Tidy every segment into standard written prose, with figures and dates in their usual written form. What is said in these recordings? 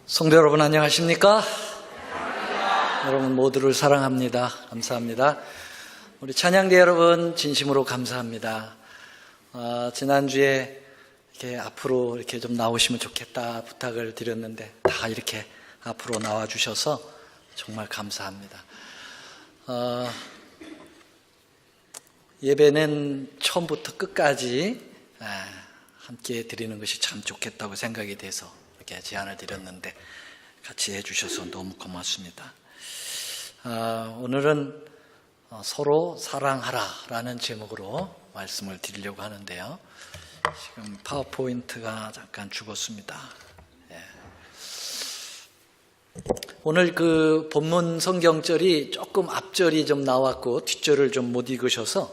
성도 여러분 안녕하십니까? 여러분 모두를 사랑합니다. 감사합니다. 우리 찬양대 여러분 진심으로 감사합니다. 지난주에 이렇게 앞으로 이렇게 좀 나오시면 좋겠다 부탁을 드렸는데 다 이렇게 앞으로 나와 주셔서 정말 감사합니다. 예배는 처음부터 끝까지 함께 드리는 것이 참 좋겠다고 생각이 돼서 이렇게 제안을 드렸는데 같이 해주셔서 너무 고맙습니다. 오늘은 서로 사랑하라 라는 제목으로 말씀을 드리려고 하는데요. 지금 파워포인트가 잠깐 죽었습니다. 오늘 그 본문 성경절이 조금 앞절이 좀 나왔고 뒷절을 좀 못 읽으셔서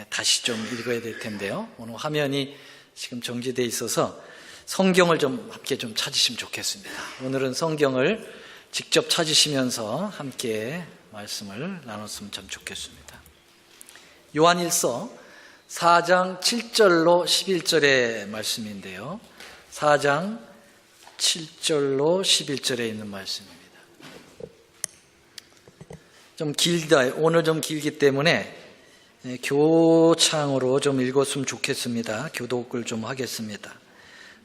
다시 좀 읽어야 될 텐데요. 오늘 화면이 지금 정지되어 있어서 성경을 좀 함께 좀 찾으시면 좋겠습니다. 오늘은 성경을 직접 찾으시면서 함께 말씀을 나눴으면 참 좋겠습니다. 요한일서 4장 7절로 11절의 말씀인데요. 4장 7절로 11절에 있는 말씀입니다. 좀 길다. 오늘 좀 길기 때문에 교창으로 좀 읽었으면 좋겠습니다. 교독을 좀 하겠습니다.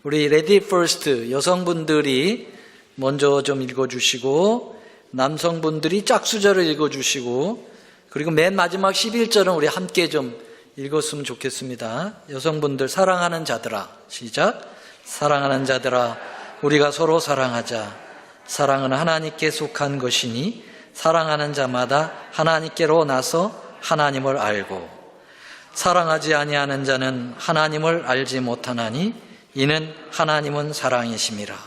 우리 레디 퍼스트 여성분들이 먼저 좀 읽어주시고 남성분들이 짝수절을 읽어주시고 그리고 맨 마지막 11절은 우리 함께 좀 읽었으면 좋겠습니다. 여성분들 사랑하는 자들아 시작. 사랑하는 자들아 우리가 서로 사랑하자. 사랑은 하나님께 속한 것이니 사랑하는 자마다 하나님께로 나서 하나님을 알고 사랑하지 아니하는 자는 하나님을 알지 못하나니 이는 하나님은 사랑이심이라.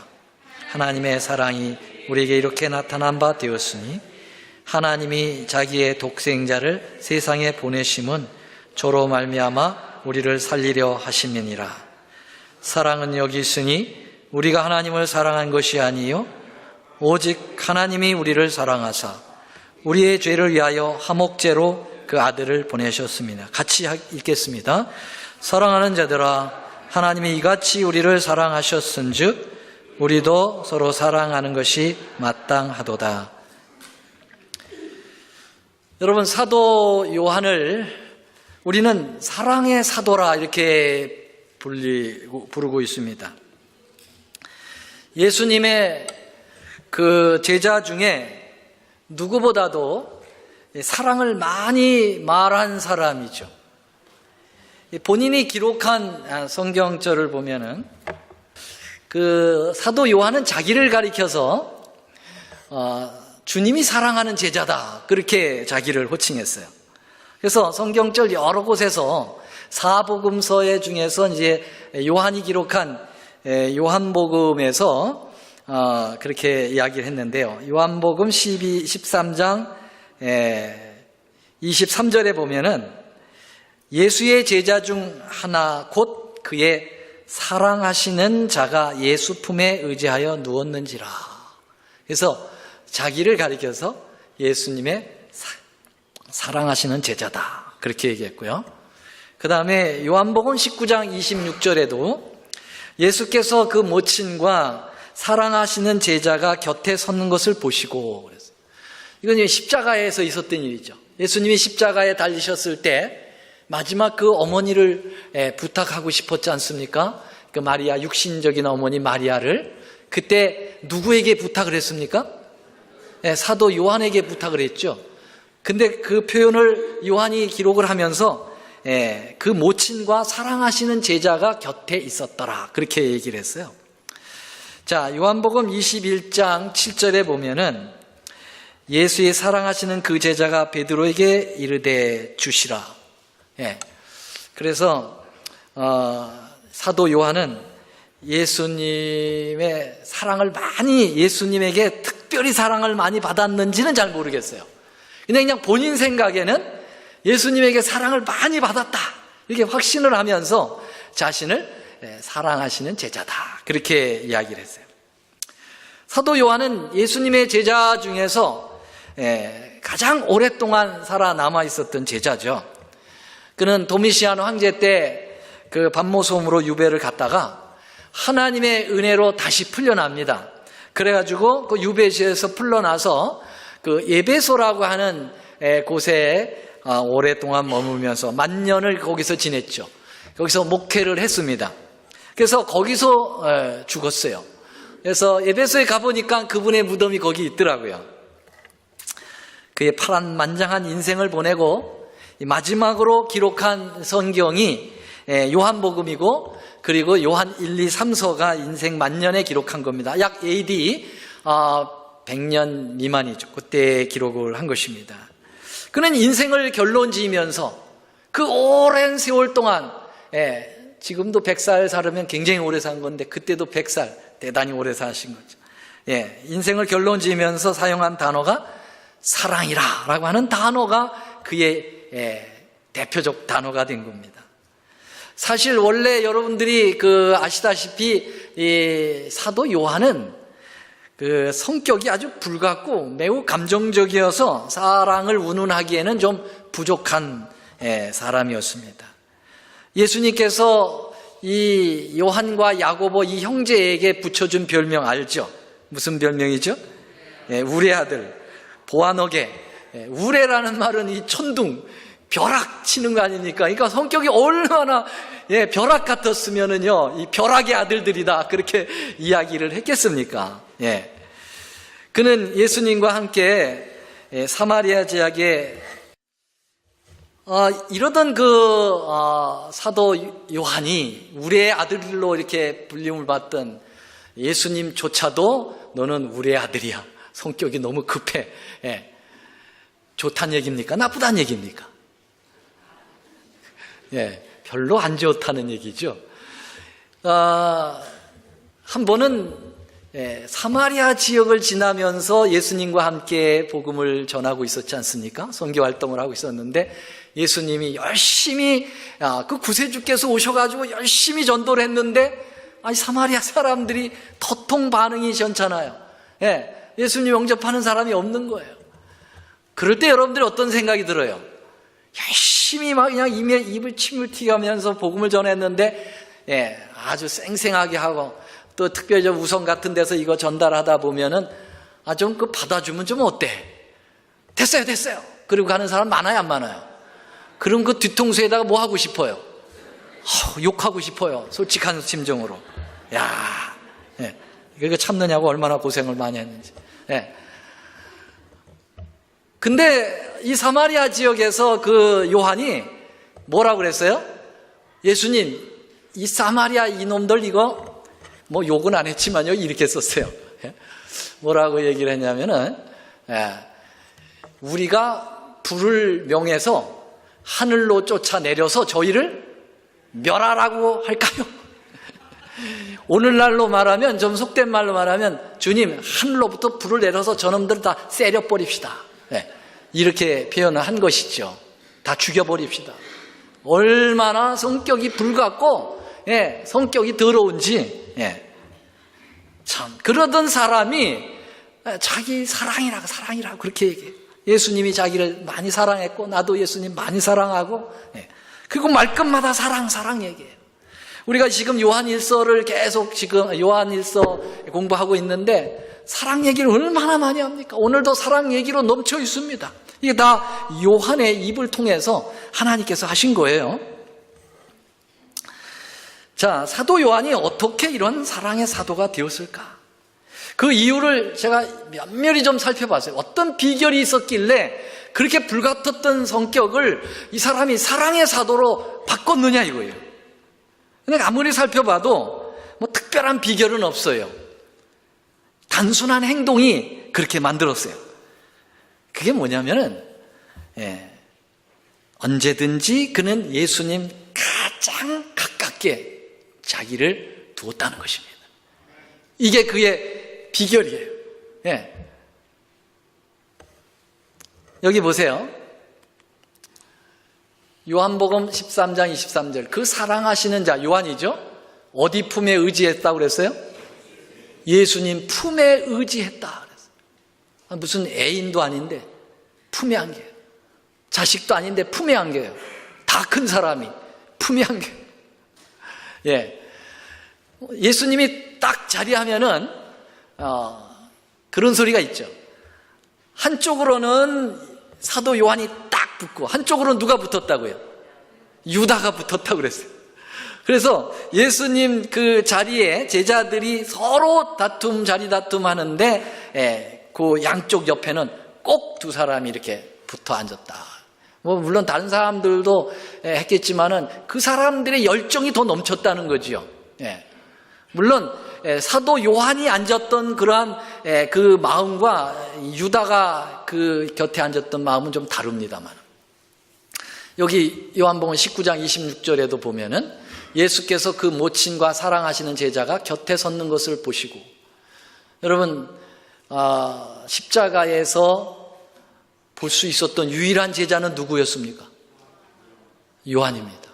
하나님의 사랑이 우리에게 이렇게 나타난 바 되었으니 하나님이 자기의 독생자를 세상에 보내심은 저로 말미암아 우리를 살리려 하심이니라. 사랑은 여기 있으니 우리가 하나님을 사랑한 것이 아니요 오직 하나님이 우리를 사랑하사 우리의 죄를 위하여 화목제로 그 아들을 보내셨습니다. 같이 읽겠습니다. 사랑하는 자들아 하나님이 이같이 우리를 사랑하셨은즉 우리도 서로 사랑하는 것이 마땅하도다. 여러분 사도 요한을 우리는 사랑의 사도라 이렇게 부르고 있습니다. 예수님의 그 제자 중에 누구보다도 사랑을 많이 말한 사람이죠. 본인이 기록한 성경절을 보면은 그 사도 요한은 자기를 가리켜서 주님이 사랑하는 제자다 그렇게 자기를 호칭했어요. 그래서 성경절 여러 곳에서 사복음서 중에서 이제 요한이 기록한 요한복음에서 그렇게 이야기를 했는데요. 요한복음 13장 23절에 보면은 예수의 제자 중 하나 곧 그의 사랑하시는 자가 예수 품에 의지하여 누웠는지라. 그래서 자기를 가리켜서 예수님의 사랑하시는 제자다 그렇게 얘기했고요. 그 다음에 요한복음 19장 26절에도 예수께서 그 모친과 사랑하시는 제자가 곁에 섰는 것을 보시고 그랬어요. 이건 십자가에서 있었던 일이죠. 예수님이 십자가에 달리셨을 때 마지막 그 어머니를 부탁하고 싶었지 않습니까? 그 마리아, 육신적인 어머니 마리아를 그때 누구에게 부탁을 했습니까? 사도 요한에게 부탁을 했죠. 근데 그 표현을 요한이 기록을 하면서 그 모친과 사랑하시는 제자가 곁에 있었더라 그렇게 얘기를 했어요. 자, 요한복음 21장 7절에 보면은 예수의 사랑하시는 그 제자가 베드로에게 이르되 주시라. 그래서 사도 요한은 예수님의 사랑을 많이 예수님에게 특별히 사랑을 많이 받았는지는 잘 모르겠어요. 그냥 본인 생각에는 예수님에게 사랑을 많이 받았다 이렇게 확신을 하면서 자신을 사랑하시는 제자다 그렇게 이야기를 했어요. 사도 요한은 예수님의 제자 중에서 가장 오랫동안 살아남아 있었던 제자죠. 그는 도미시안 황제 때 그 밤모섬으로 유배를 갔다가 하나님의 은혜로 다시 풀려납니다. 그래가지고 그 유배지에서 풀려나서 그 에베소라고 하는 곳에 오랫동안 머물면서 만년을 거기서 지냈죠. 거기서 목회를 했습니다. 그래서 거기서 죽었어요. 그래서 에베소에 가보니까 그분의 무덤이 거기 있더라고요. 그의 파란만장한 인생을 보내고 마지막으로 기록한 성경이 요한복음이고, 그리고 요한 1, 2, 3서가 인생 만년에 기록한 겁니다. 약 AD 100년 미만이죠. 그때 기록을 한 것입니다. 그는 인생을 결론 지으면서 그 오랜 세월 동안, 지금도 100살 살으면 굉장히 오래 산 건데 그때도 100살 대단히 오래 사신 거죠. 인생을 결론 지으면서 사용한 단어가 사랑이라 라고 하는 단어가 그의 대표적 단어가 된 겁니다. 사실 원래 여러분들이 아시다시피 이 사도 요한은 그 성격이 아주 불같고 매우 감정적이어서 사랑을 운운하기에는 좀 부족한 사람이었습니다. 예수님께서 이 요한과 야고보 이 형제에게 붙여준 별명 알죠? 무슨 별명이죠? 우레 아들, 보아너게. 우레라는 말은 이 천둥, 벼락 치는 거 아닙니까? 그러니까 성격이 얼마나 벼락 같았으면은요, 이 벼락의 아들들이다 그렇게 이야기를 했겠습니까? 그는 예수님과 함께 사마리아 지역에 이러던 사도 요한이 우리의 아들로 이렇게 불림을 받던 예수님조차도 너는 우리의 아들이야. 성격이 너무 급해. 좋다는 얘기입니까? 나쁘다는 얘기입니까? 별로 안 좋다는 얘기죠. 한 번은 사마리아 지역을 지나면서 예수님과 함께 복음을 전하고 있었지 않습니까? 선교 활동을 하고 있었는데 예수님이 열심히 그 구세주께서 오셔가지고 열심히 전도를 했는데 사마리아 사람들이 도통 반응이 시원찮아요. 예수님 영접하는 사람이 없는 거예요. 그럴 때 여러분들이 어떤 생각이 들어요? 열심히 막 그냥 입을 침을 튀가면서 복음을 전했는데 아주 쌩쌩하게 하고 또 특별히 우성 같은 데서 이거 전달하다 보면은 좀 받아주면 좀 어때? 됐어요. 그리고 가는 사람 많아요, 안 많아요? 그럼 그 뒤통수에다가 뭐 하고 싶어요? 욕하고 싶어요. 솔직한 심정으로. 이거 참느냐고 얼마나 고생을 많이 했는지. 근데 이 사마리아 지역에서 그 요한이 뭐라고 그랬어요? 예수님, 이 사마리아 이놈들 이거 뭐 욕은 안 했지만요, 이렇게 썼어요. 뭐라고 얘기를 했냐면은, 우리가 불을 명해서 하늘로 쫓아내려서 저희를 멸하라고 할까요? 오늘날로 말하면, 좀 속된 말로 말하면, 주님, 하늘로부터 불을 내려서 저놈들 다 세려버립시다. 이렇게 표현을 한 것이죠. 다 죽여버립시다. 얼마나 성격이 불같고, 성격이 더러운지, 참. 그러던 사람이 자기 사랑이라고 그렇게 얘기해요. 예수님이 자기를 많이 사랑했고, 나도 예수님 많이 사랑하고, 그리고 말끝마다 사랑 얘기해요. 우리가 지금 요한일서를 계속 지금 요한일서 공부하고 있는데 사랑 얘기를 얼마나 많이 합니까? 오늘도 사랑 얘기로 넘쳐 있습니다. 이게 다 요한의 입을 통해서 하나님께서 하신 거예요. 자, 사도 요한이 어떻게 이런 사랑의 사도가 되었을까? 그 이유를 제가 면밀히 좀 살펴봤어요. 어떤 비결이 있었길래 그렇게 불같았던 성격을 이 사람이 사랑의 사도로 바꿨느냐 이거예요. 근데 아무리 살펴봐도 뭐 특별한 비결은 없어요. 단순한 행동이 그렇게 만들었어요. 그게 뭐냐면은 언제든지 그는 예수님 가장 가깝게 자기를 두었다는 것입니다. 이게 그의 비결이에요. 여기 보세요. 요한복음 13장 23절. 그 사랑하시는 자, 요한이죠? 어디 품에 의지했다고 그랬어요? 예수님 품에 의지했다 그랬어요. 무슨 애인도 아닌데 품에 안겨요. 자식도 아닌데 품에 안겨요. 다 큰 사람이 품에 안겨요. 예수님이 딱 자리하면은 그런 소리가 있죠. 한쪽으로는 사도 요한이 딱 붙고 한쪽으로는 누가 붙었다고요? 유다가 붙었다고 그랬어요. 그래서 예수님 그 자리에 제자들이 서로 자리 다툼 하는데 그 양쪽 옆에는 꼭 두 사람이 이렇게 붙어 앉았다. 뭐 물론 다른 사람들도 했겠지만은 그 사람들의 열정이 더 넘쳤다는 거지요. 물론 사도 요한이 앉았던 그러한 그 마음과 유다가 그 곁에 앉았던 마음은 좀 다릅니다만, 여기 요한복음 19장 26절에도 보면은 예수께서 그 모친과 사랑하시는 제자가 곁에 섰는 것을 보시고, 여러분 십자가에서 볼 수 있었던 유일한 제자는 누구였습니까? 요한입니다.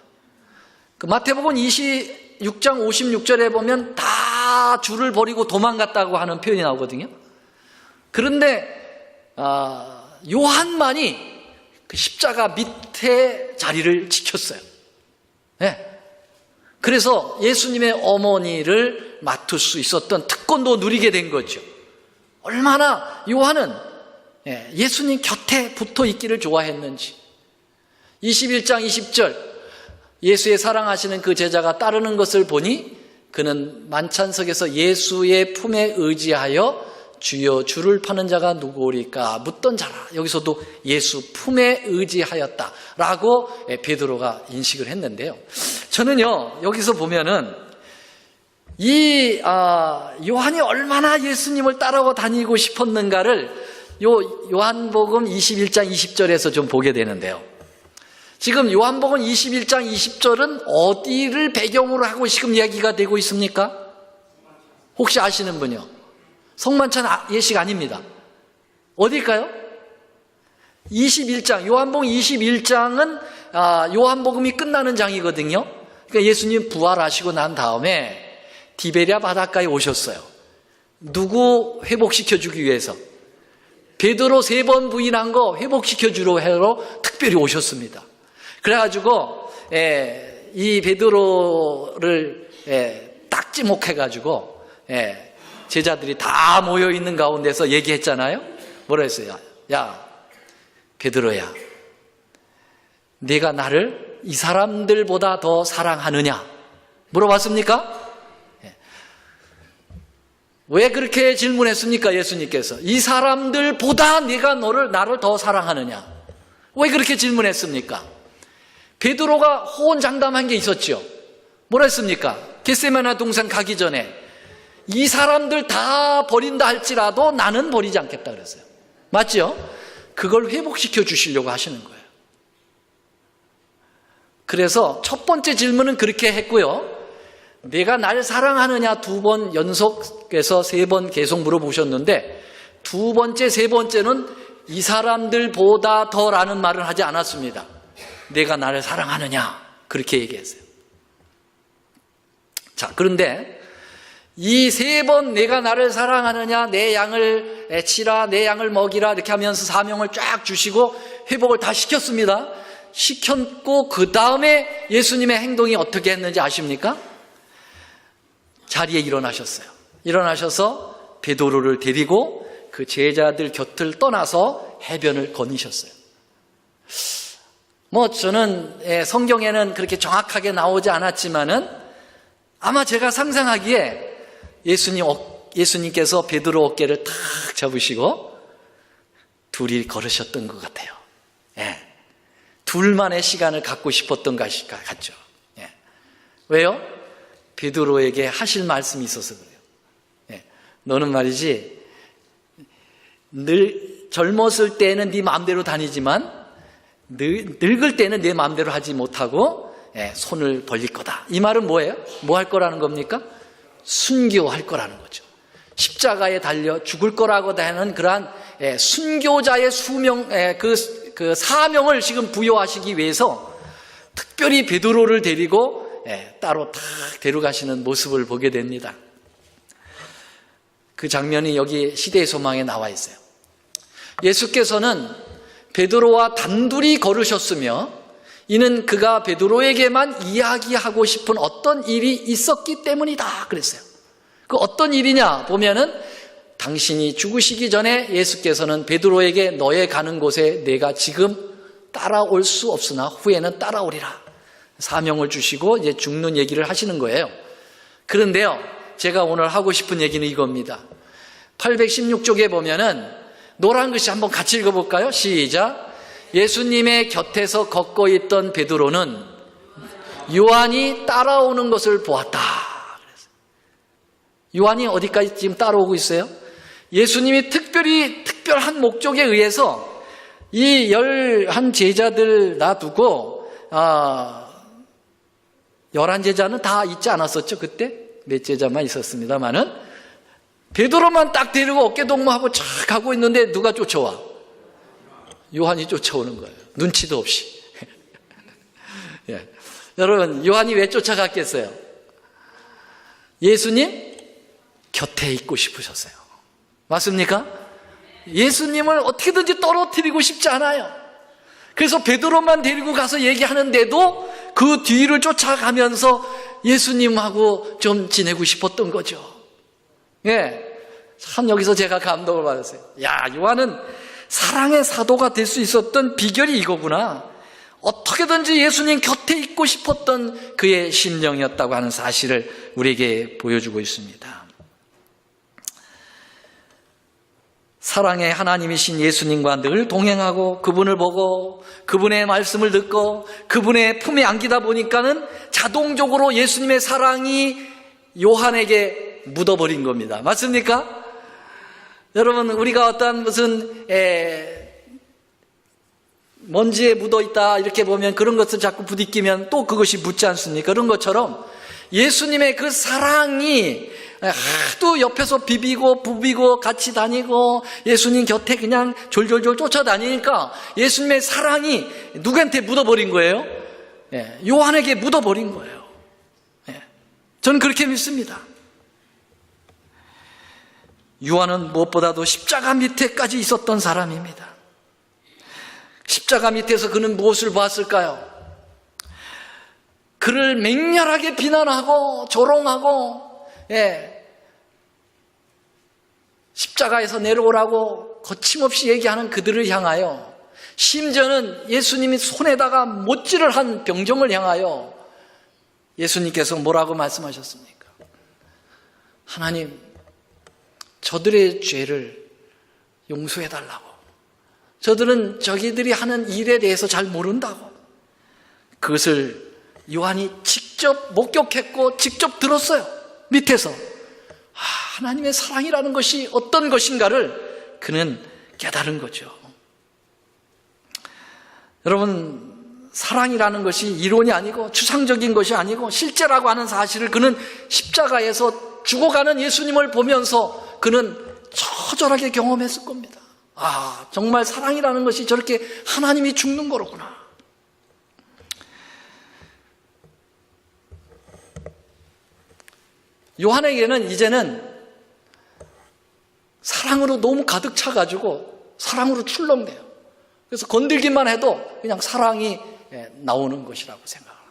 그 마태복음 26장 56절에 보면 다 줄을 버리고 도망갔다고 하는 표현이 나오거든요. 그런데 요한만이 그 십자가 밑에 자리를 지켰어요. 그래서 예수님의 어머니를 맡을 수 있었던 특권도 누리게 된 거죠. 얼마나 요한은 예수님 곁에 붙어 있기를 좋아했는지. 21장 20절, 예수의 사랑하시는 그 제자가 따르는 것을 보니 그는 만찬석에서 예수의 품에 의지하여 주여 주를 파는 자가 누구오리까 묻던 자라. 여기서도 예수 품에 의지하였다라고 베드로가 인식을 했는데요. 저는요, 여기서 보면은 이 요한이 얼마나 예수님을 따라고 다니고 싶었는가를 요한복음 21장 20절에서 좀 보게 되는데요. 지금 요한복음 21장 20절은 어디를 배경으로 하고 지금 이야기가 되고 있습니까? 혹시 아시는 분이요? 성만찬 예식 아닙니다. 어딜까요? 21장, 요한복음 21장은 요한복음이 끝나는 장이거든요. 그러니까 예수님 부활하시고 난 다음에 디베랴 바닷가에 오셨어요. 누구 회복시켜주기 위해서? 베드로 3번 부인한 거 회복시켜주러 하러 특별히 오셨습니다. 그래가지고 이 베드로를 딱 지목해가지고 제자들이 다 모여있는 가운데서 얘기했잖아요. 뭐라 했어요? 야, 베드로야, 네가 나를 이 사람들보다 더 사랑하느냐? 물어봤습니까? 왜 그렇게 질문했습니까? 예수님께서 이 사람들보다 네가 나를 더 사랑하느냐? 왜 그렇게 질문했습니까? 베드로가 호언장담한 게 있었죠. 뭐라 했습니까? 겟세마네 동산 가기 전에 이 사람들 다 버린다 할지라도 나는 버리지 않겠다 그랬어요. 맞죠? 그걸 회복시켜 주시려고 하시는 거예요. 그래서 첫 번째 질문은 그렇게 했고요. 내가 날 사랑하느냐 2번 연속해서 3번 계속 물어보셨는데, 2번째, 3번째는 이 사람들보다 더라는 말을 하지 않았습니다. 내가 나를 사랑하느냐 그렇게 얘기했어요. 자, 그런데 이 3번 내가 나를 사랑하느냐, 내 양을 치라, 내 양을 먹이라 이렇게 하면서 사명을 쫙 주시고 회복을 다 시켰습니다. 시켰고 그 다음에 예수님의 행동이 어떻게 했는지 아십니까? 자리에 일어나셨어요. 일어나셔서 베드로를 데리고 그 제자들 곁을 떠나서 해변을 거니셨어요. 뭐 저는 성경에는 그렇게 정확하게 나오지 않았지만은 아마 제가 상상하기에 예수님께서 베드로 어깨를 탁 잡으시고 둘이 걸으셨던 것 같아요. 둘만의 시간을 갖고 싶었던 것 같죠. 왜요? 베드로에게 하실 말씀이 있어서 그래요. 너는 말이지, 젊었을 때는 네 마음대로 다니지만 늙을 때는 내 마음대로 하지 못하고 손을 벌릴 거다. 이 말은 뭐예요? 뭐 할 거라는 겁니까? 순교할 거라는 거죠. 십자가에 달려 죽을 거라고 하는 그러한 순교자의 수명, 그 사명을 지금 부여하시기 위해서 특별히 베드로를 데리고 따로 탁 데려가시는 모습을 보게 됩니다. 그 장면이 여기 시대의 소망에 나와 있어요. 예수께서는 베드로와 단둘이 걸으셨으며 이는 그가 베드로에게만 이야기하고 싶은 어떤 일이 있었기 때문이다 그랬어요. 그 어떤 일이냐 보면은 당신이 죽으시기 전에 예수께서는 베드로에게 너의 가는 곳에 내가 지금 따라올 수 없으나 후에는 따라오리라. 사명을 주시고 이제 죽는 얘기를 하시는 거예요. 그런데요, 제가 오늘 하고 싶은 얘기는 이겁니다. 816쪽에 보면은 노란 글씨 한번 같이 읽어볼까요? 시작. 예수님의 곁에서 걷고 있던 베드로는 요한이 따라오는 것을 보았다. 요한이 어디까지 지금 따라오고 있어요? 예수님이 특별한 목적에 의해서 이 11 제자들 놔두고 11 제자는 다 있지 않았었죠? 그때 몇 제자만 있었습니다만은 베드로만 딱 데리고 어깨동무하고 착 가고 있는데 누가 쫓아와? 요한이 쫓아오는 거예요. 눈치도 없이. 예. 여러분, 요한이 왜 쫓아갔겠어요? 예수님 곁에 있고 싶으셨어요. 맞습니까? 예수님을 어떻게든지 떨어뜨리고 싶지 않아요. 그래서 베드로만 데리고 가서 얘기하는데도 그 뒤를 쫓아가면서 예수님하고 좀 지내고 싶었던 거죠. 예. 참 여기서 제가 감동을 받았어요. 야, 요한은 사랑의 사도가 될 수 있었던 비결이 이거구나. 어떻게든지 예수님 곁에 있고 싶었던 그의 심령이었다고 하는 사실을 우리에게 보여주고 있습니다. 사랑의 하나님이신 예수님과 늘 동행하고 그분을 보고 그분의 말씀을 듣고 그분의 품에 안기다 보니까는 자동적으로 예수님의 사랑이 요한에게 묻어버린 겁니다. 맞습니까? 여러분, 우리가 어떤 무슨 먼지에 묻어있다 이렇게 보면 그런 것을 자꾸 부딪히면 또 그것이 묻지 않습니까? 그런 것처럼 예수님의 그 사랑이 하도 옆에서 비비고 부비고 같이 다니고 예수님 곁에 그냥 졸졸졸 쫓아다니니까 예수님의 사랑이 누구한테 묻어버린 거예요? 요한에게 묻어버린 거예요. 저는 그렇게 믿습니다. 요한은 무엇보다도 십자가 밑에까지 있었던 사람입니다. 십자가 밑에서 그는 무엇을 보았을까요? 그를 맹렬하게 비난하고 조롱하고 십자가에서 내려오라고 거침없이 얘기하는 그들을 향하여, 심지어는 예수님이 손에다가 못질을 한 병정을 향하여 예수님께서 뭐라고 말씀하셨습니까? 하나님, 저들의 죄를 용서해달라고. 저들은 저기들이 하는 일에 대해서 잘 모른다고. 그것을 요한이 직접 목격했고 직접 들었어요. 밑에서. 하나님의 사랑이라는 것이 어떤 것인가를 그는 깨달은 거죠. 여러분, 사랑이라는 것이 이론이 아니고 추상적인 것이 아니고 실제라고 하는 사실을 그는 십자가에서 죽어가는 예수님을 보면서 그는 처절하게 경험했을 겁니다. 정말 사랑이라는 것이 저렇게 하나님이 죽는 거로구나. 요한에게는 이제는 사랑으로 너무 가득 차가지고 사랑으로 출렁대요. 그래서 건들기만 해도 그냥 사랑이 나오는 것이라고 생각합니다.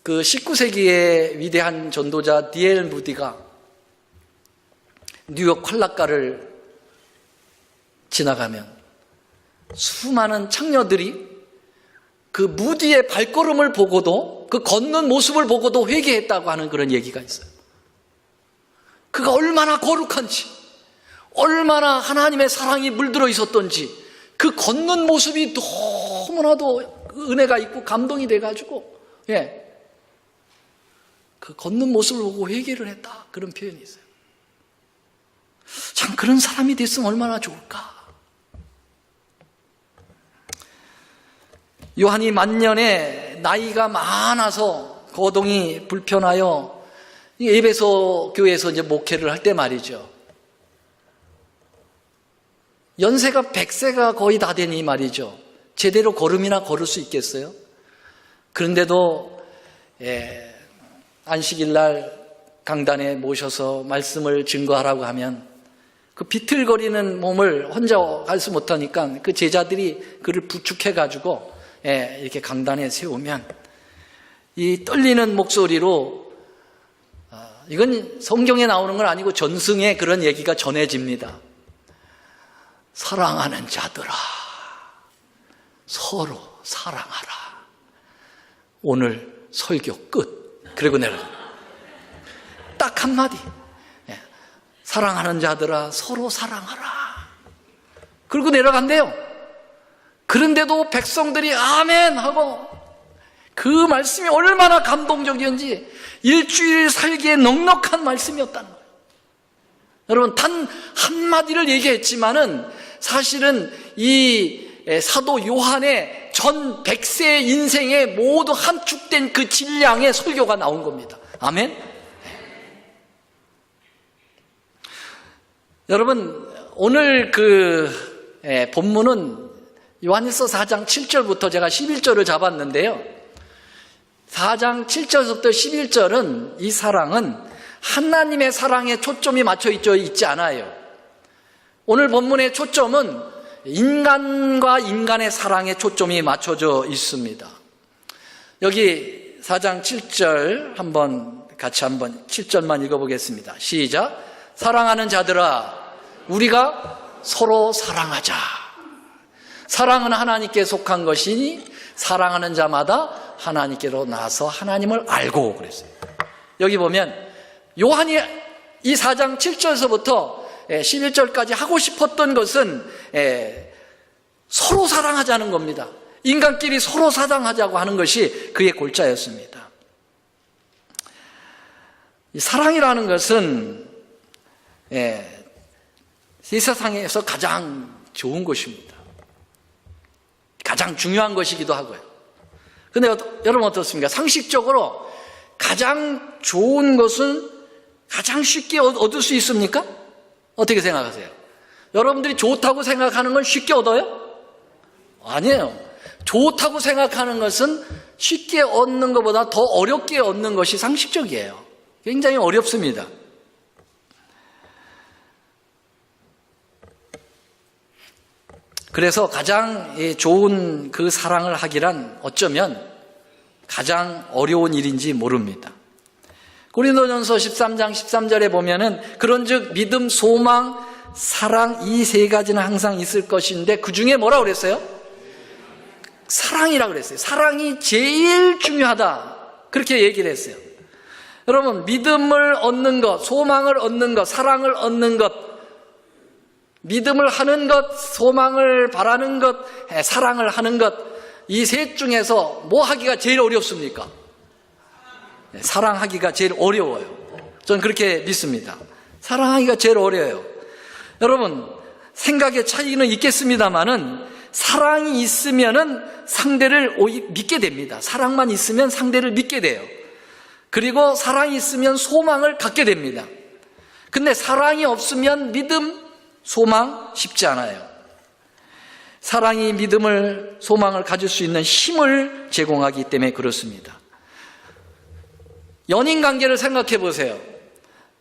그 19세기의 위대한 전도자 D.L. 무디가 뉴욕 콜라가를 지나가면 수많은 창녀들이 그 무디의 발걸음을 보고도, 그 걷는 모습을 보고도 회개했다고 하는 그런 얘기가 있어요. 그가 얼마나 거룩한지, 얼마나 하나님의 사랑이 물들어 있었던지, 그 걷는 모습이 너무나도 은혜가 있고 감동이 돼가지고 그 걷는 모습을 보고 회개를 했다, 그런 표현이 있어요. 참 그런 사람이 됐으면 얼마나 좋을까. 요한이 만년에 나이가 많아서 거동이 불편하여 에베소 교회에서 이제 목회를 할 때 말이죠, 연세가 100세가 거의 다 되니 말이죠, 제대로 걸음이나 걸을 수 있겠어요? 그런데도 안식일 날 강단에 모셔서 말씀을 증거하라고 하면 그 비틀거리는 몸을 혼자 갈 수 못하니까 그 제자들이 그를 부축해가지고 이렇게 강단에 세우면 이 떨리는 목소리로 이건 성경에 나오는 건 아니고 전승에 그런 얘기가 전해집니다. 사랑하는 자들아, 서로 사랑하라. 오늘 설교 끝. 그리고 내려가. 딱 한마디. 사랑하는 자들아, 서로 사랑하라. 그리고 내려간대요. 그런데도 백성들이 아멘 하고 그 말씀이 얼마나 감동적이었는지 일주일 살기에 넉넉한 말씀이었다는 거예요. 여러분, 단 한마디를 얘기했지만은 사실은 이 사도 요한의 전 100세 인생의 모두 함축된 그 질량의 설교가 나온 겁니다. 아멘? 여러분, 오늘 본문은 요한일서 4장 7절부터 제가 11절을 잡았는데요. 4장 7절부터 11절은 이 사랑은 하나님의 사랑에 초점이 맞춰 있지 않아요. 오늘 본문의 초점은 인간과 인간의 사랑에 초점이 맞춰져 있습니다. 여기 4장 7절 같이 7절만 읽어보겠습니다. 시작. 사랑하는 자들아, 우리가 서로 사랑하자. 사랑은 하나님께 속한 것이니 사랑하는 자마다 하나님께로 나서 하나님을 알고 그랬어요. 여기 보면 요한이 이 4장 7절에서부터 11절까지 하고 싶었던 것은 서로 사랑하자는 겁니다. 인간끼리 서로 사랑하자고 하는 것이 그의 골자였습니다. 이 사랑이라는 것은 이 세상에서 가장 좋은 것입니다. 가장 중요한 것이기도 하고요. 근데 여러분 어떻습니까? 상식적으로 가장 좋은 것은 가장 쉽게 얻을 수 있습니까? 어떻게 생각하세요? 여러분들이 좋다고 생각하는 건 쉽게 얻어요? 아니에요. 좋다고 생각하는 것은 쉽게 얻는 것보다 더 어렵게 얻는 것이 상식적이에요. 굉장히 어렵습니다. 그래서 가장 좋은 그 사랑을 하기란 어쩌면 가장 어려운 일인지 모릅니다. 고린도전서 13장 13절에 보면은 그런즉 믿음, 소망, 사랑 이 세 가지는 항상 있을 것인데 그 중에 뭐라고 그랬어요? 사랑이라고 그랬어요. 사랑이 제일 중요하다. 그렇게 얘기를 했어요. 여러분, 믿음을 얻는 것, 소망을 얻는 것, 사랑을 얻는 것, 믿음을 하는 것, 소망을 바라는 것, 사랑을 하는 것, 이 셋 중에서 뭐 하기가 제일 어렵습니까? 사랑하기가 제일 어려워요. 저는 그렇게 믿습니다. 사랑하기가 제일 어려워요. 여러분, 생각의 차이는 있겠습니다만은 사랑이 있으면은 상대를 믿게 됩니다. 사랑만 있으면 상대를 믿게 돼요. 그리고 사랑이 있으면 소망을 갖게 됩니다. 근데 사랑이 없으면 믿음, 소망 쉽지 않아요. 사랑이 믿음을, 소망을 가질 수 있는 힘을 제공하기 때문에 그렇습니다. 연인 관계를 생각해 보세요.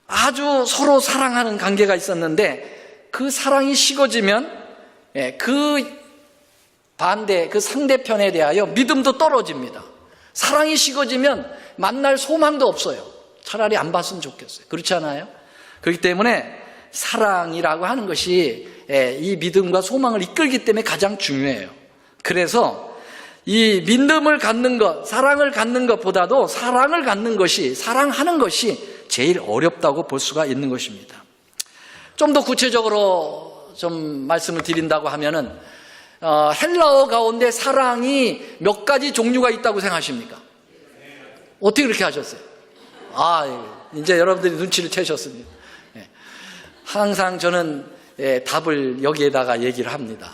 아주 서로 사랑하는 관계가 있었는데 그 사랑이 식어지면 그 반대, 그 상대편에 대하여 믿음도 떨어집니다. 사랑이 식어지면 만날 소망도 없어요. 차라리 안 봤으면 좋겠어요. 그렇지 않아요? 그렇기 때문에 사랑이라고 하는 것이 이 믿음과 소망을 이끌기 때문에 가장 중요해요. 그래서 이 믿음을 갖는 것, 사랑을 갖는 것보다도 사랑을 갖는 것이, 사랑하는 것이 제일 어렵다고 볼 수가 있는 것입니다. 좀 더 구체적으로 좀 말씀을 드린다고 하면은 헬라어 가운데 사랑이 몇 가지 종류가 있다고 생각하십니까? 어떻게 그렇게 하셨어요? 이제 여러분들이 눈치를 채셨습니다. 항상 저는 답을 여기에다가 얘기를 합니다.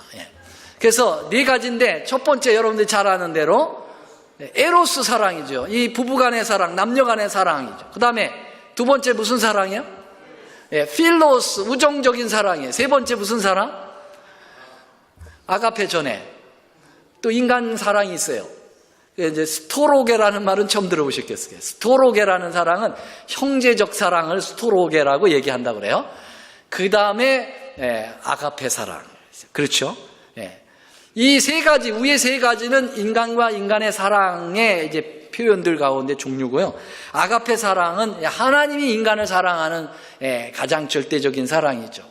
그래서 네 가지인데 첫 번째 여러분들이 잘 아는 대로 에로스 사랑이죠. 이 부부간의 사랑, 남녀간의 사랑이죠. 그 다음에 두 번째 무슨 사랑이요? 필로스, 우정적인 사랑이에요. 세 번째 무슨 사랑? 아가페 전에 또 인간 사랑이 있어요. 이제 스토로게라는 말은 처음 들어보셨겠어요. 스토로게라는 사랑은 형제적 사랑을 스토로게라고 얘기한다고 그래요. 그 다음에 아가페 사랑. 그렇죠? 이 세 가지, 위의 세 가지는 인간과 인간의 사랑의 이제 표현들 가운데 종류고요. 아가페 사랑은 하나님이 인간을 사랑하는 가장 절대적인 사랑이죠.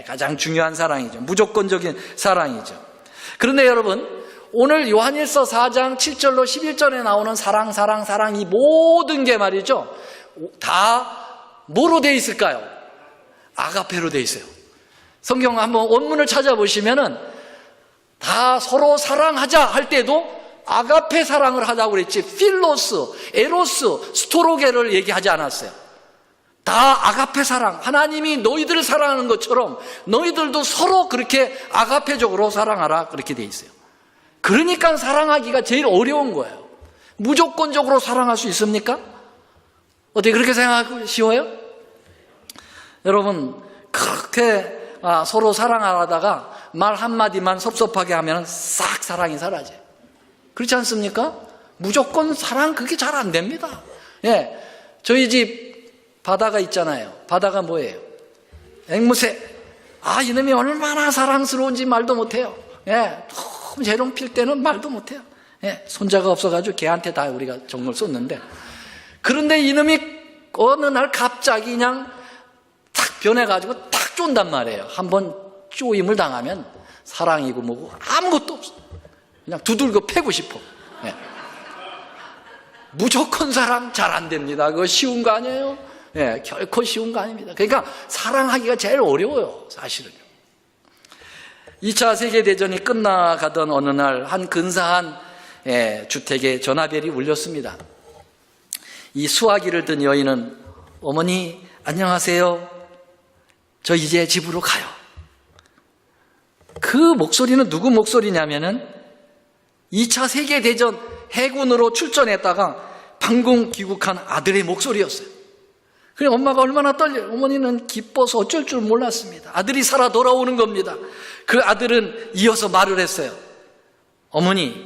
가장 중요한 사랑이죠. 무조건적인 사랑이죠. 그런데 여러분, 오늘 요한일서 4장 7절로 11절에 나오는 사랑, 사랑, 사랑, 이 모든 게 말이죠, 다 뭐로 돼 있을까요? 아가페로 돼 있어요. 성경 한번 원문을 찾아보시면은 다 서로 사랑하자 할 때도 아가페 사랑을 하자고 그랬지, 필로스, 에로스, 스토로게를 얘기하지 않았어요. 다 아가페 사랑, 하나님이 너희들을 사랑하는 것처럼 너희들도 서로 그렇게 아가페적으로 사랑하라, 그렇게 돼 있어요. 그러니까 사랑하기가 제일 어려운 거예요. 무조건적으로 사랑할 수 있습니까? 어떻게 그렇게 생각하기 쉬워요? 여러분, 그렇게 서로 사랑하다가 말 한마디만 섭섭하게 하면 싹 사랑이 사라져요. 그렇지 않습니까? 무조건 사랑, 그게 잘 안 됩니다. 저희 집 바다가 있잖아요. 바다가 뭐예요? 앵무새. 이놈이 얼마나 사랑스러운지 말도 못해요. 너무 재롱 필 때는 말도 못해요. 손자가 없어가지고 걔한테 다 우리가 정을 쏟는데, 그런데 이놈이 어느 날 갑자기 그냥 탁 변해가지고 탁 쫀단 말이에요. 한번 쪼임을 당하면 사랑이고 뭐고 아무것도 없어. 그냥 두들겨 패고 싶어. 무조건 사랑 잘 안 됩니다. 그거 쉬운 거 아니에요? 결코 쉬운 거 아닙니다. 그러니까 사랑하기가 제일 어려워요, 사실은요. 2차 세계대전이 끝나가던 어느 날 한 근사한 주택에 전화벨이 울렸습니다. 이 수화기를 든 여인은, 어머니 안녕하세요, 저 이제 집으로 가요. 그 목소리는 누구 목소리냐면은 2차 세계대전 해군으로 출전했다가 방공 귀국한 아들의 목소리였어요. 그래, 엄마가 얼마나 떨려요. 어머니는 기뻐서 어쩔 줄 몰랐습니다. 아들이 살아 돌아오는 겁니다. 그 아들은 이어서 말을 했어요. 어머니,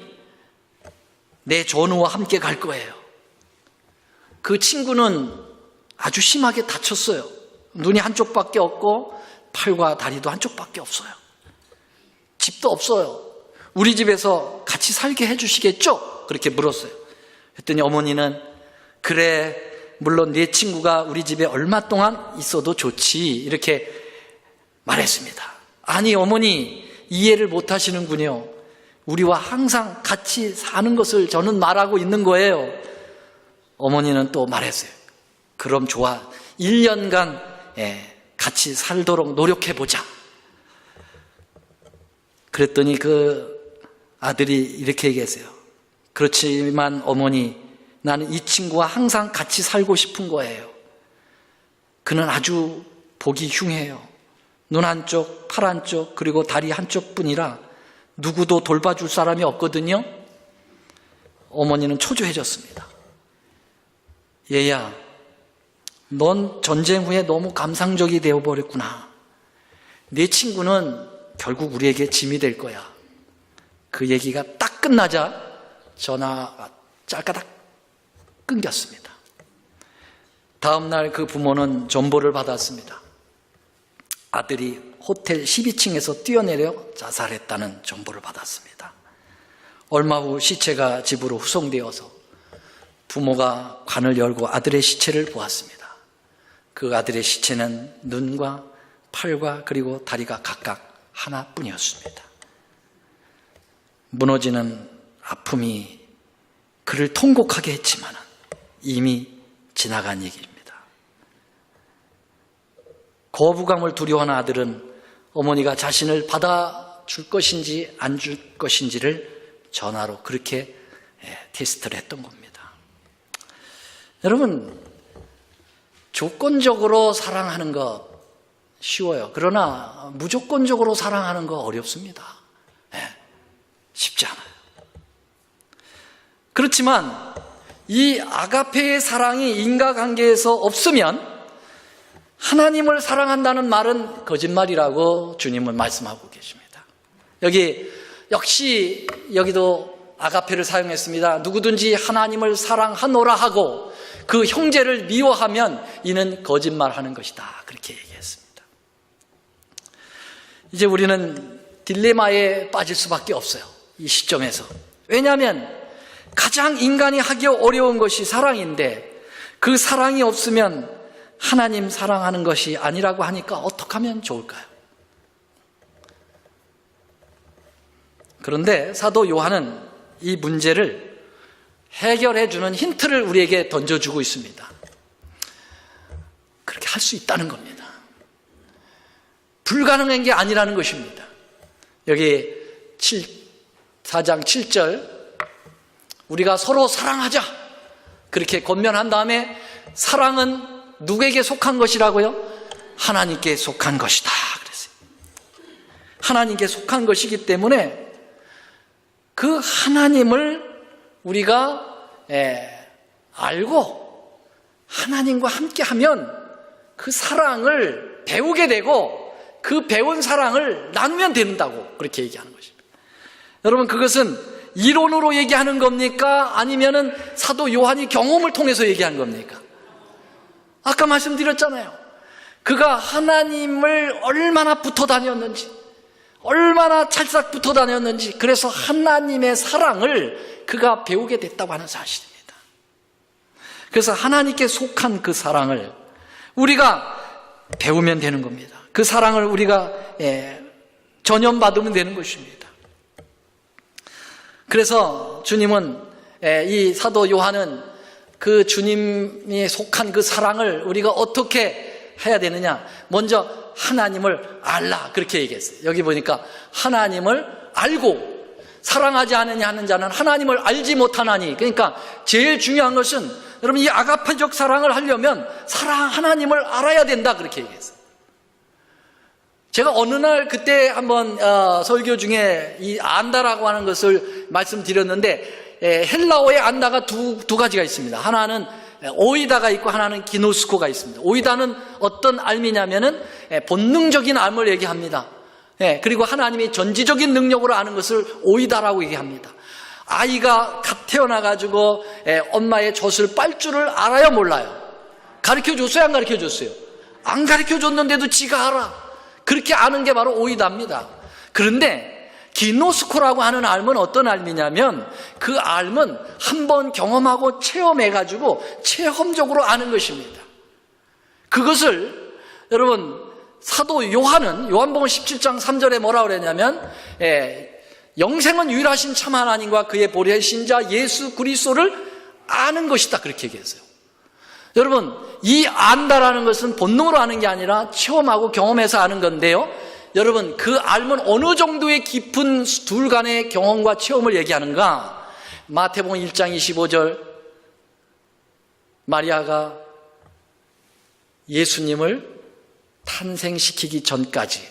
내 전우와 함께 갈 거예요. 그 친구는 아주 심하게 다쳤어요. 눈이 한쪽밖에 없고 팔과 다리도 한쪽밖에 없어요. 집도 없어요. 우리 집에서 같이 살게 해주시겠죠? 그렇게 물었어요. 그랬더니 어머니는, 그래, 물론 네 친구가 우리 집에 얼마 동안 있어도 좋지, 이렇게 말했습니다. 아니 어머니, 이해를 못 하시는군요. 우리와 항상 같이 사는 것을 저는 말하고 있는 거예요. 어머니는 또 말했어요. 그럼 좋아, 1년간 같이 살도록 노력해보자. 그랬더니 그 아들이 이렇게 얘기했어요. 그렇지만 어머니, 나는 이 친구와 항상 같이 살고 싶은 거예요. 그는 아주 보기 흉해요. 눈 한쪽, 팔 한쪽, 그리고 다리 한쪽뿐이라 누구도 돌봐줄 사람이 없거든요. 어머니는 초조해졌습니다. 얘야, 넌 전쟁 후에 너무 감상적이 되어버렸구나. 네 친구는 결국 우리에게 짐이 될 거야. 그 얘기가 딱 끝나자 전화가 짤까닥 끊겼습니다. 다음 날 그 부모는 전보를 받았습니다. 아들이 호텔 12층에서 뛰어내려 자살했다는 전보를 받았습니다. 얼마 후 시체가 집으로 후송되어서 부모가 관을 열고 아들의 시체를 보았습니다. 그 아들의 시체는 눈과 팔과 그리고 다리가 각각 하나뿐이었습니다. 무너지는 아픔이 그를 통곡하게 했지만 이미 지나간 얘기입니다. 거부감을 두려워하는 아들은 어머니가 자신을 받아줄 것인지 안 줄 것인지를 전화로 그렇게 테스트를 했던 겁니다. 여러분, 조건적으로 사랑하는 것 쉬워요. 그러나 무조건적으로 사랑하는 거 어렵습니다. 쉽지 않아요. 그렇지만 이 아가페의 사랑이 인과관계에서 없으면 하나님을 사랑한다는 말은 거짓말이라고 주님은 말씀하고 계십니다. 역시 여기도 아가페를 사용했습니다. 누구든지 하나님을 사랑하노라 하고 그 형제를 미워하면 이는 거짓말하는 것이다, 그렇게 얘기했습니다. 이제 우리는 딜레마에 빠질 수밖에 없어요, 이 시점에서. 왜냐하면 가장 인간이 하기 어려운 것이 사랑인데 그 사랑이 없으면 하나님 사랑하는 것이 아니라고 하니까 어떻게 하면 좋을까요? 그런데 사도 요한은 이 문제를 해결해 주는 힌트를 우리에게 던져주고 있습니다. 그렇게 할 수 있다는 겁니다. 불가능한 게 아니라는 것입니다. 여기 4장 7절 우리가 서로 사랑하자 그렇게 권면한 다음에 사랑은 누구에게 속한 것이라고요? 하나님께 속한 것이다 그랬어요. 하나님께 속한 것이기 때문에 그 하나님을 우리가 알고 하나님과 함께하면 그 사랑을 배우게 되고 그 배운 사랑을 나누면 된다고 그렇게 얘기하는 것입니다. 여러분 그것은 이론으로 얘기하는 겁니까? 아니면은 사도 요한이 경험을 통해서 얘기한 겁니까? 아까 말씀드렸잖아요. 그가 하나님을 얼마나 붙어 다녔는지, 얼마나 찰싹 붙어 다녔는지, 그래서 하나님의 사랑을 그가 배우게 됐다고 하는 사실입니다. 그래서 하나님께 속한 그 사랑을 우리가 배우면 되는 겁니다. 그 사랑을 우리가 전염받으면 되는 것입니다. 그래서 주님은 이 사도 요한은 그 주님이 속한 그 사랑을 우리가 어떻게 해야 되느냐? 먼저 하나님을 알라 그렇게 얘기했어요. 여기 보니까 하나님을 알고 사랑하지 않으냐 하는 자는 하나님을 알지 못하나니. 그러니까 제일 중요한 것은 여러분 이 아가페적 사랑을 하려면 하나님을 알아야 된다 그렇게 얘기했어요. 제가 어느 날 그때 한번 설교 중에 이 안다라고 하는 것을 말씀드렸는데 헬라어의 안다가 두 가지가 있습니다. 하나는 오이다가 있고 하나는 기노스코가 있습니다. 오이다는 어떤 알미냐면은 본능적인 암을 얘기합니다. 그리고 하나님이 전지적인 능력으로 아는 것을 오이다라고 얘기합니다. 아이가 갓 태어나가지고 엄마의 젖을 빨 줄을 알아요 몰라요? 가르쳐줬어요 안 가르쳐줬어요? 안 가르쳐줬는데도 지가 알아. 그렇게 아는 게 바로 오이다입니다. 그런데 기노스코라고 하는 알은 어떤 알미냐면 그 알은 한번 경험하고 체험해가지고 체험적으로 아는 것입니다. 그것을 여러분 사도 요한은 요한복음 17장 3절에 뭐라고 그랬냐면 영생은 유일하신 참 하나님과 그의 보내신 자 예수 그리스도를 아는 것이다 그렇게 얘기했어요. 여러분 이 안다라는 것은 본능으로 아는 게 아니라 체험하고 경험해서 아는 건데요, 여러분 그 알면 어느 정도의 깊은 둘 간의 경험과 체험을 얘기하는가? 마태복음 1장 25절 마리아가 예수님을 탄생시키기 전까지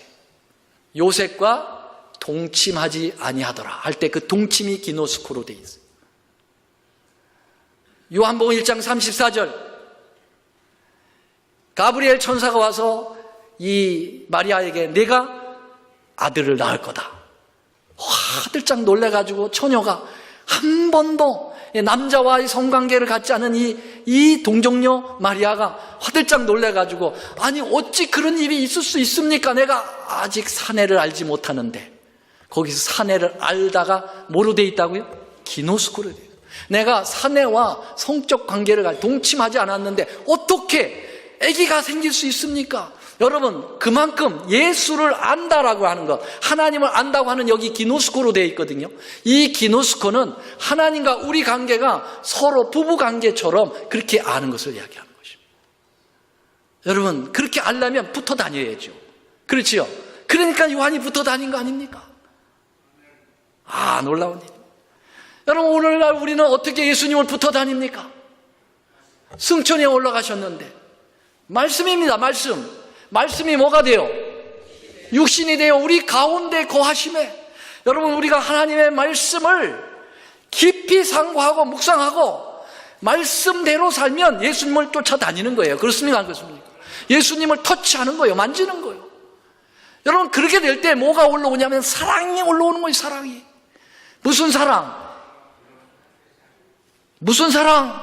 요셉과 동침하지 아니하더라 할 때 그 동침이 기노스코로 되어 있어요. 요한복음 1장 34절 가브리엘 천사가 와서 이 마리아에게 내가 아들을 낳을 거다. 화들짝 놀래가지고 처녀가 한 번도 남자와의 성관계를 갖지 않은 이 동정녀 마리아가 화들짝 놀래가지고 아니 어찌 그런 일이 있을 수 있습니까? 내가 아직 사내를 알지 못하는데. 거기서 사내를 알다가 뭐로 돼 있다고요? 기노스코로 돼 있어요. 내가 사내와 성적 관계를 동침하지 않았는데 어떻게 아기가 생길 수 있습니까? 여러분 그만큼 예수를 안다라고 하는 것, 하나님을 안다고 하는 여기 기노스코로 되어 있거든요. 이 기노스코는 하나님과 우리 관계가 서로 부부 관계처럼 그렇게 아는 것을 이야기하는 것입니다. 여러분 그렇게 알려면 붙어 다녀야죠. 그렇지요? 그러니까 요한이 붙어 다닌 거 아닙니까? 아 놀라운 일. 여러분 오늘날 우리는 어떻게 예수님을 붙어 다닙니까? 승천에 올라가셨는데 말씀입니다. 말씀이 뭐가 돼요? 육신이 되어 우리 가운데 거하심에 여러분 우리가 하나님의 말씀을 깊이 상고하고 묵상하고 말씀대로 살면 예수님을 쫓아다니는 거예요. 그렇습니까? 안 그렇습니까? 예수님을 터치하는 거예요. 만지는 거예요. 여러분 그렇게 될 때 뭐가 올라오냐면 사랑이 올라오는 거예요. 사랑이. 무슨 사랑? 무슨 사랑?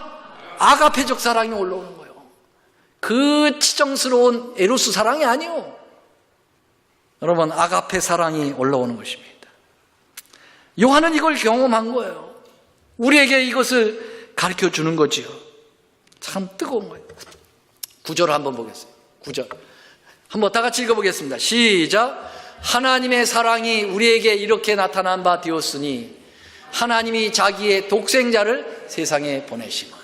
아가페적 사랑이 올라오는 거예요. 그 치정스러운 에로스 사랑이 아니요. 여러분 아가페 사랑이 올라오는 것입니다. 요한은 이걸 경험한 거예요. 우리에게 이것을 가르쳐 주는 거지요. 참 뜨거운 거예요. 9절 한번 보겠습니다. 9절 한번 다 같이 읽어보겠습니다. 시작. 하나님의 사랑이 우리에게 이렇게 나타난 바 되었으니 하나님이 자기의 독생자를 세상에 보내시면.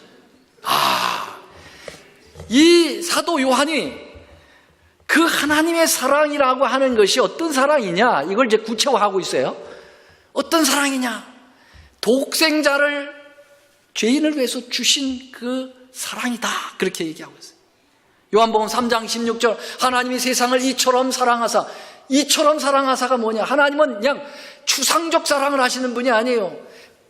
이 사도 요한이 그 하나님의 사랑이라고 하는 것이 어떤 사랑이냐, 이걸 이제 구체화하고 있어요. 어떤 사랑이냐? 독생자를 죄인을 위해서 주신 그 사랑이다, 그렇게 얘기하고 있어요. 요한복음 3장 16절 하나님이 세상을 이처럼 사랑하사. 이처럼 사랑하사가 뭐냐? 하나님은 그냥 추상적 사랑을 하시는 분이 아니에요.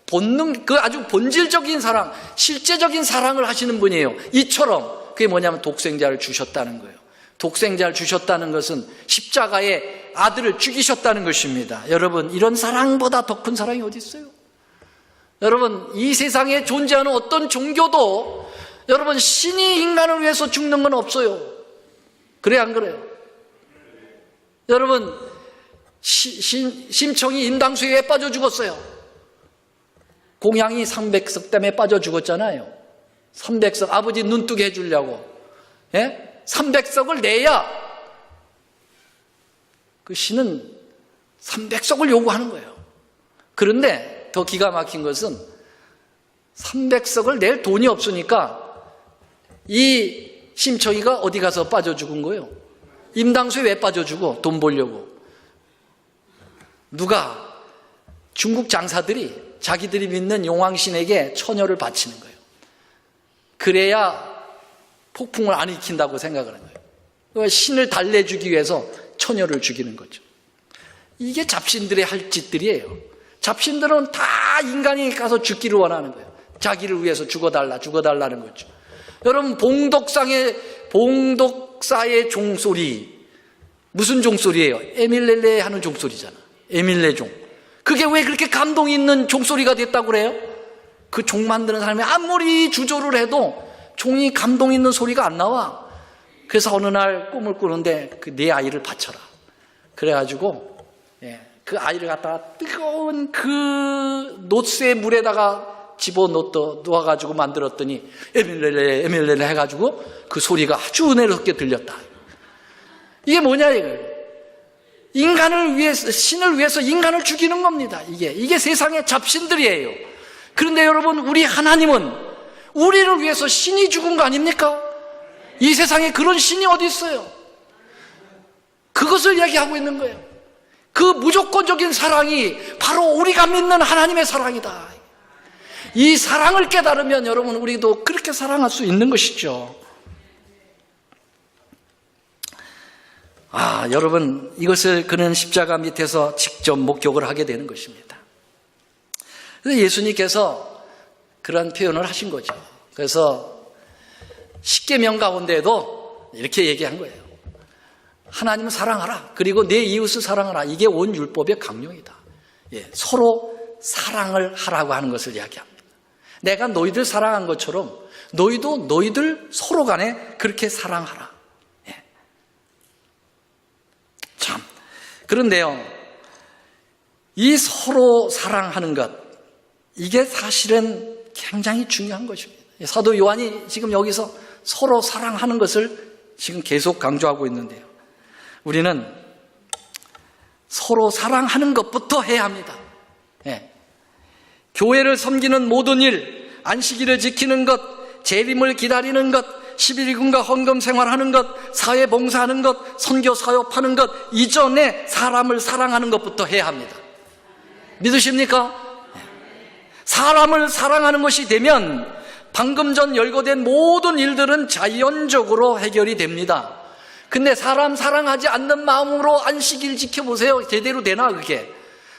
본능, 그 아주 본질적인 사랑, 실제적인 사랑을 하시는 분이에요. 이처럼. 그게 뭐냐면 독생자를 주셨다는 거예요. 독생자를 주셨다는 것은 십자가에 아들을 죽이셨다는 것입니다. 여러분, 이런 사랑보다 더 큰 사랑이 어디 있어요? 여러분, 이 세상에 존재하는 어떤 종교도 여러분, 신이 인간을 위해서 죽는 건 없어요. 그래, 안 그래요? 여러분, 심청이 인당수에 왜 빠져 죽었어요? 공양이 300석 때문에 빠져 죽었잖아요. 300석, 아버지 눈뜨게 해주려고. 예? 300석을 내야 그 신은 300석을 요구하는 거예요. 그런데 더 기가 막힌 것은 300석을 낼 돈이 없으니까 이 심청이가 어디 가서 빠져 죽은 거예요? 임당수에 왜 빠져 죽어? 돈 벌려고. 누가? 중국 장사들이 자기들이 믿는 용왕신에게 처녀를 바치는 거예요. 그래야 폭풍을 안 일으킨다고 생각을 하는 거예요. 신을 달래주기 위해서 처녀를 죽이는 거죠. 이게 잡신들의 할 짓들이에요. 잡신들은 다 인간이 가서 죽기를 원하는 거예요. 자기를 위해서 죽어달라는 거죠. 여러분, 봉독사의 종소리, 무슨 종소리예요? 에밀레레 하는 종소리잖아. 에밀레종. 그게 왜 그렇게 감동 있는 종소리가 됐다고 그래요? 그 종 만드는 사람이 아무리 주조를 해도 종이 감동 있는 소리가 안 나와. 그래서 어느 날 꿈을 꾸는데 내 아이를 바쳐라. 그래가지고 그 아이를 갖다가 뜨거운 그 놋새 물에다가 집어넣어가지고 만들었더니 에밀레레 해가지고 그 소리가 아주 은혜롭게 들렸다. 이게 뭐냐 이거예요. 인간을 위해서, 신을 위해서 인간을 죽이는 겁니다. 이게 세상의 잡신들이에요. 그런데 여러분, 우리 하나님은 우리를 위해서 신이 죽은 거 아닙니까? 이 세상에 그런 신이 어디 있어요? 그것을 얘기하고 있는 거예요. 그 무조건적인 사랑이 바로 우리가 믿는 하나님의 사랑이다. 이 사랑을 깨달으면 여러분, 우리도 그렇게 사랑할 수 있는 것이죠. 여러분, 이것을 그는 십자가 밑에서 직접 목격을 하게 되는 것입니다. 그래서 예수님께서 그런 표현을 하신 거죠. 그래서 십계명 가운데도 이렇게 얘기한 거예요. 하나님을 사랑하라. 그리고 내 이웃을 사랑하라. 이게 온 율법의 강령이다. 서로 사랑을 하라고 하는 것을 이야기합니다. 내가 너희들 사랑한 것처럼 너희도 너희들 서로 간에 그렇게 사랑하라. 참, 그런데요, 이 서로 사랑하는 것, 이게 사실은 굉장히 중요한 것입니다. 사도 요한이 지금 여기서 서로 사랑하는 것을 지금 계속 강조하고 있는데요, 우리는 서로 사랑하는 것부터 해야 합니다. 교회를 섬기는 모든 일, 안식일을 지키는 것, 재림을 기다리는 것, 11일금과 헌금 생활하는 것, 사회 봉사하는 것, 선교 사역하는 것 이전에 사람을 사랑하는 것부터 해야 합니다. 믿으십니까? 사람을 사랑하는 것이 되면 방금 전 열거된 모든 일들은 자연적으로 해결이 됩니다. 근데 사람 사랑하지 않는 마음으로 안식일 지켜보세요. 제대로 되나 그게?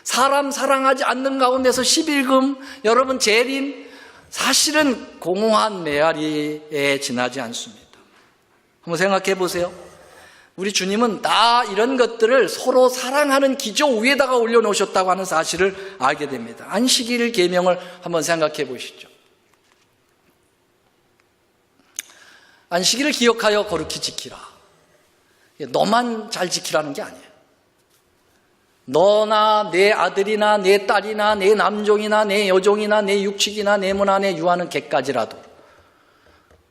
사람 사랑하지 않는 가운데서 11금, 여러분 재림, 사실은 공허한 메아리에 지나지 않습니다. 한번 생각해 보세요. 우리 주님은 다 이런 것들을 서로 사랑하는 기조 위에다가 올려놓으셨다고 하는 사실을 알게 됩니다. 안식일 계명을 한번 생각해 보시죠. 안식일을 기억하여 거룩히 지키라. 너만 잘 지키라는 게 아니에요. 너나 내 아들이나 내 딸이나 내 남종이나 내 여종이나 내 육축이나 내 문 안에 유하는 개까지라도.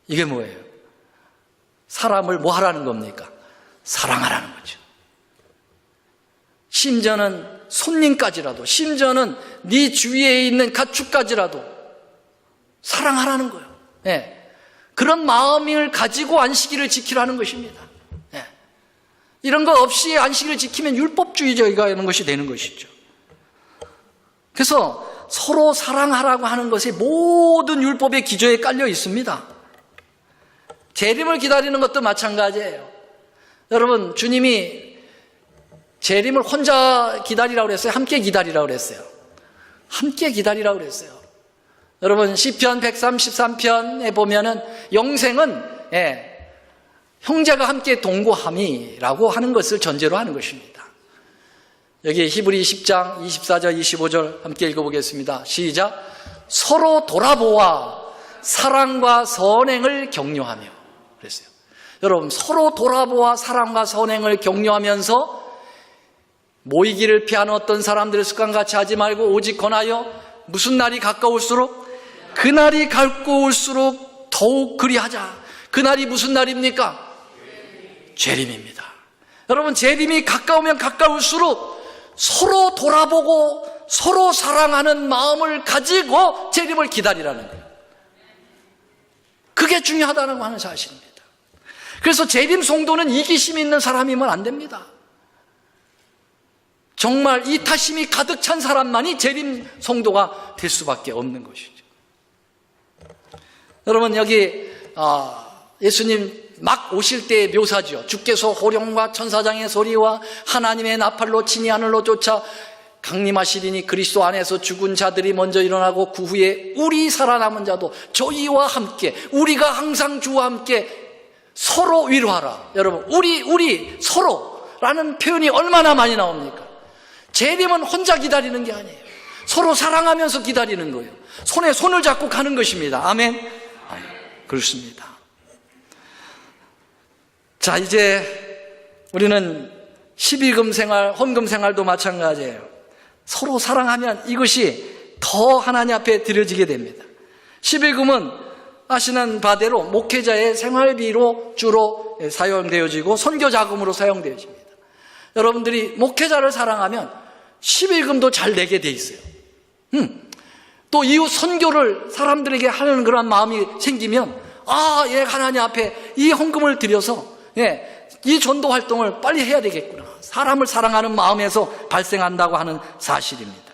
이게 뭐예요? 사람을 뭐 하라는 겁니까? 사랑하라는 거죠. 심지어는 손님까지라도, 심지어는 네 주위에 있는 가축까지라도 사랑하라는 거예요. 예. 그런 마음을 가지고 안식일을 지키라는 것입니다. 예. 이런 거 없이 안식일을 지키면 율법주의자가 이런 것이 되는 것이죠. 그래서 서로 사랑하라고 하는 것이 모든 율법의 기조에 깔려 있습니다. 재림을 기다리는 것도 마찬가지예요. 여러분, 주님이 재림을 혼자 기다리라고 그랬어요? 함께 기다리라고 그랬어요? 함께 기다리라고 그랬어요. 여러분, 시편 133편에 보면은 영생은 형제가 함께 동거함이라고 하는 것을 전제로 하는 것입니다. 여기 히브리 10장 24절 25절 함께 읽어보겠습니다. 시작. 서로 돌아보아 사랑과 선행을 격려하며. 그랬어요. 여러분, 서로 돌아보아 사랑과 선행을 격려하면서 모이기를 피하는 어떤 사람들의 습관같이 하지 말고 오직 권하여 무슨 날이 가까울수록 그날이 가까울수록 더욱 그리하자. 그날이 무슨 날입니까? 재림입니다. 여러분, 재림이 가까우면 가까울수록 서로 돌아보고 서로 사랑하는 마음을 가지고 재림을 기다리라는 거예요. 그게 중요하다는 하는 사실입니다. 그래서 재림 성도는 이기심이 있는 사람이면 안 됩니다. 정말 이타심이 가득 찬 사람만이 재림 성도가 될 수밖에 없는 것이죠. 여러분, 여기 예수님 막 오실 때의 묘사죠. 주께서 호령과 천사장의 소리와 하나님의 나팔로 친히 하늘로 쫓아 강림하시리니 그리스도 안에서 죽은 자들이 먼저 일어나고 그 후에 우리 살아남은 자도 저희와 함께, 우리가 항상 주와 함께 서로 위로하라. 여러분, 우리 서로라는 표현이 얼마나 많이 나옵니까? 재림은 혼자 기다리는 게 아니에요. 서로 사랑하면서 기다리는 거예요. 손에 손을 잡고 가는 것입니다. 아멘. 그렇습니다. 자, 이제 우리는 12금 생활, 헌금 생활도 마찬가지예요. 서로 사랑하면 이것이 더 하나님 앞에 드려지게 됩니다. 11금은 아시는 바대로 목회자의 생활비로 주로 사용되어지고 선교 자금으로 사용되어집니다. 여러분들이 목회자를 사랑하면 11금도 잘 내게 돼 있어요. 또 이후 선교를 사람들에게 하는 그런 마음이 생기면 예, 하나님 앞에 이 헌금을 드려서 이 전도 활동을 빨리 해야 되겠구나. 사람을 사랑하는 마음에서 발생한다고 하는 사실입니다.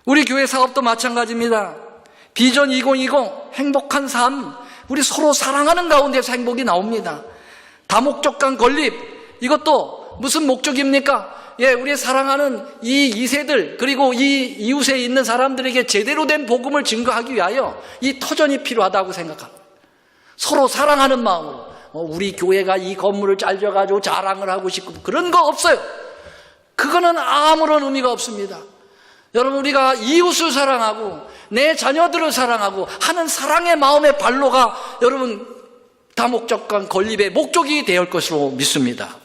우리 교회 사업도 마찬가지입니다. 비전 2020 행복한 삶, 우리 서로 사랑하는 가운데서 행복이 나옵니다. 다목적간 건립, 이것도 무슨 목적입니까? 우리 사랑하는 이 2세들 그리고 이 이웃에 있는 사람들에게 제대로 된 복음을 증거하기 위하여 이 터전이 필요하다고 생각합니다. 서로 사랑하는 마음으로 우리 교회가 이 건물을 잘 져가지고 자랑을 하고 싶고 그런 거 없어요. 그거는 아무런 의미가 없습니다. 여러분, 우리가 이웃을 사랑하고 내 자녀들을 사랑하고 하는 사랑의 마음의 발로가 여러분 다목적간 건립의 목적이 되어 것으로 믿습니다.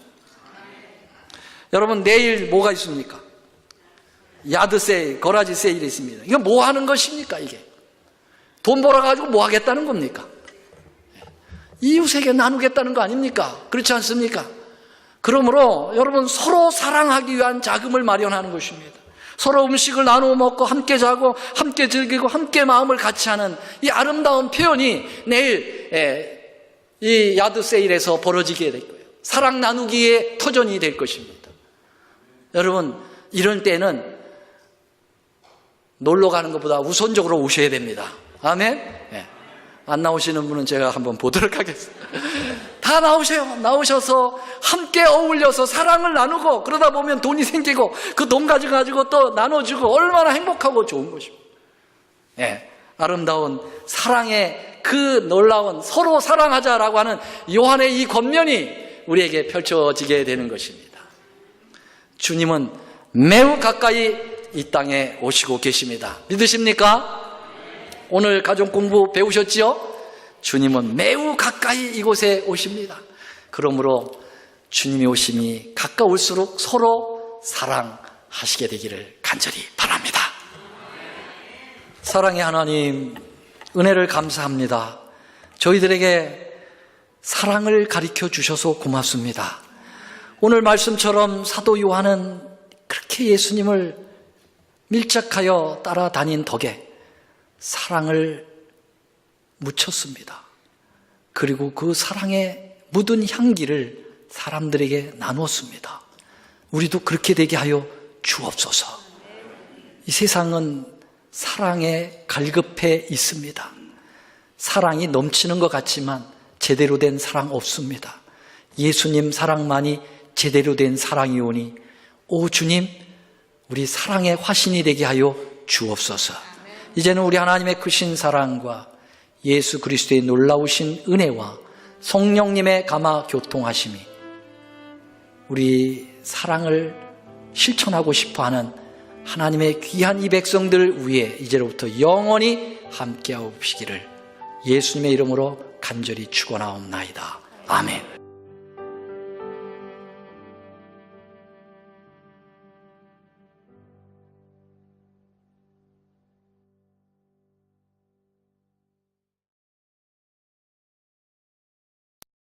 여러분, 내일 뭐가 있습니까? 야드 세일, 거라지 세일이 있습니다. 이거 뭐 하는 것입니까? 이게 돈 벌어가지고 뭐 하겠다는 겁니까? 이웃에게 나누겠다는 거 아닙니까? 그렇지 않습니까? 그러므로 여러분, 서로 사랑하기 위한 자금을 마련하는 것입니다. 서로 음식을 나누어 먹고 함께 자고 함께 즐기고 함께 마음을 같이 하는 이 아름다운 표현이 내일 이 야드 세일에서 벌어지게 될 거예요. 사랑 나누기의 터전이 될 것입니다. 여러분, 이런 때는 놀러 가는 것보다 우선적으로 오셔야 됩니다. 아멘. 안 나오시는 분은 제가 한번 보도록 하겠습니다. 다 나오세요. 나오셔서 함께 어울려서 사랑을 나누고 그러다 보면 돈이 생기고 그 돈 가지고 또 나눠주고 얼마나 행복하고 좋은 것입니다. 아름다운 사랑의 그 놀라운 서로 사랑하자라고 하는 요한의 이 권면이 우리에게 펼쳐지게 되는 것입니다. 주님은 매우 가까이 이 땅에 오시고 계십니다. 믿으십니까? 오늘 가정 공부 배우셨지요? 주님은 매우 가까이 이곳에 오십니다. 그러므로 주님의 오심이 가까울수록 서로 사랑하시게 되기를 간절히 바랍니다. 사랑의 하나님, 은혜를 감사합니다. 저희들에게 사랑을 가르쳐 주셔서 고맙습니다. 오늘 말씀처럼 사도 요한은 그렇게 예수님을 밀착하여 따라다닌 덕에 사랑을 묻혔습니다. 그리고 그 사랑에 묻은 향기를 사람들에게 나누었습니다. 우리도 그렇게 되게 하여 주옵소서. 이 세상은 사랑에 갈급해 있습니다. 사랑이 넘치는 것 같지만 제대로 된 사랑 없습니다. 예수님 사랑만이 제대로 된 사랑이오니 오 주님, 우리 사랑의 화신이 되게 하여 주옵소서. 이제는 우리 하나님의 크신 사랑과 예수 그리스도의 놀라우신 은혜와 성령님의 감화 교통하심이 우리 사랑을 실천하고 싶어하는 하나님의 귀한 이 백성들 위에 이제로부터 영원히 함께하옵시기를 예수님의 이름으로 간절히 축원하옵나이다. 아멘.